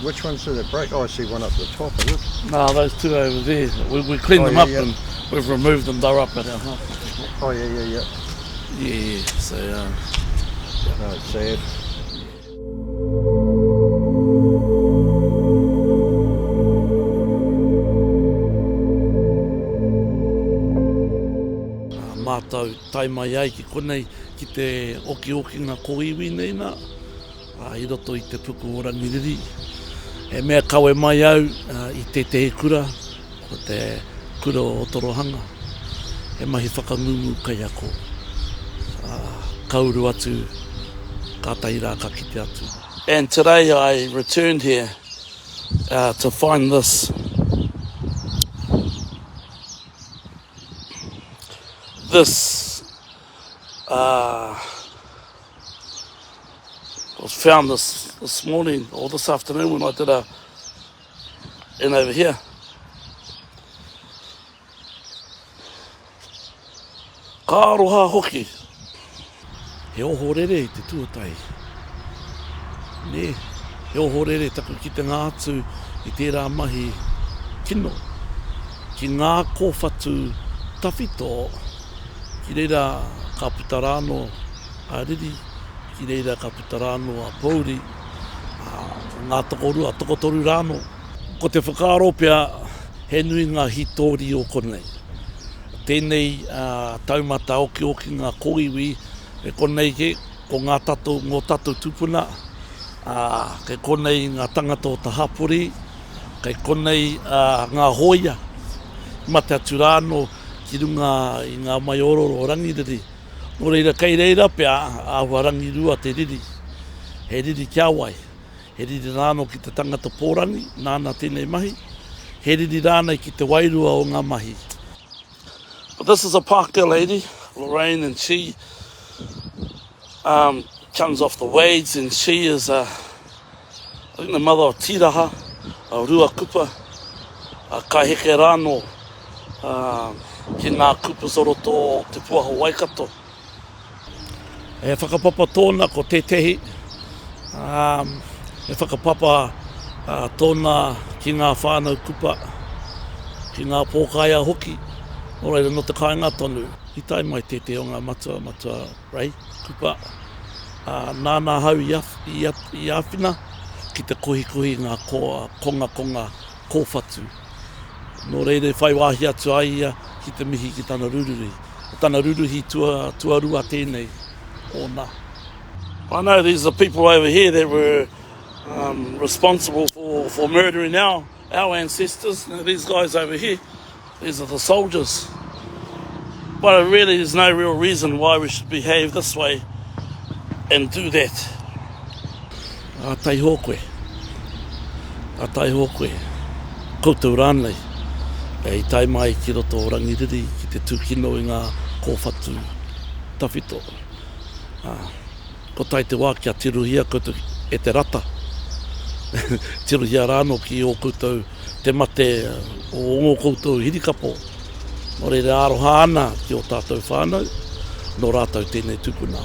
Which ones did it break? Oh, I see one up the top, is it? No, those two over there. We cleaned them up and we've removed them. They're up at our house. Oh, yeah. Yeah, so... No, it's sad. Mātou tai mai ai ki konei ki te oki ngā koiwi nei nā. I roto i te puku o Rangiriri. E mea kawe mai au i te kura, o te kura o Torohanga. E mahi whakangungu kai ako. Kauru atu, ka taira ka kite atu. And today I returned here to find this. Was found this morning or this afternoon when I did in over here. Ka aroha hoki. He oho rere i te tuatai. Ne, he oho rere taku ki te ngātu i tērā mahi kino. Ki ngā kōwhatu tawhito. Ki reira ka putarano a riri, ki reira ka putarano a Pōuri, ngā tokotoru rāno. Ko te whakaaro pia, he nui ngā hitori o konei. Tēnei taumata oki ngā koiwi, e konei ke, ko ngā ngō tatou tupuna, ke konei ngā tangata o ta hapori, ke konei ngā hoia, mate atu rāno, ki runga i ngā mai ororo o Rangiriri. Nō reira kei reira pia āhua rangirua te riri. He riri kia wai. He riri rāno ki te tangata pōrangi, nāna tēnei mahi. He riri rāna ki te wairua o ngā mahi. But this is a Pākehā lady, Lorraine, and she comes off the Wades, and she is, I think, the mother of Tiraha, a Rua Kupa, a Kaiheke Rāno, ki ngā kupa soroto o te puaha Waikato. E whakapapa tōna ko te tehi. E whakapapa tōna ki ngā whānau kupa, ki ngā pōkāia hoki. Nō reira no te kāinga tonu. I tai mai te o ngā matua rei kupa. Nāna hau i āwhina ki te kohi ngā konga kōwhatu. Nō reira whai wāhi atu ai ki te mihi ki tāna rururi. Tāna ruruhi tuarua tēnei o nā. I know these are people over here that were responsible for murdering our ancestors. Now, these guys over here, these are the soldiers. But really there's no real reason why we should behave this way and do that. A tai hōkoe. Koutou rānei. E tai mai ki roto o Rangiriri ki te tūkino i ngā kōwhatu tawhito. Ko tai te wā kia tiruhia koutou e te rata. Tiruhia rāno ki o koutou te mate o ngō koutou hirikapo. Nō reira aroha ana ki o tātou whānau, nō rātou tēnei tūpuna.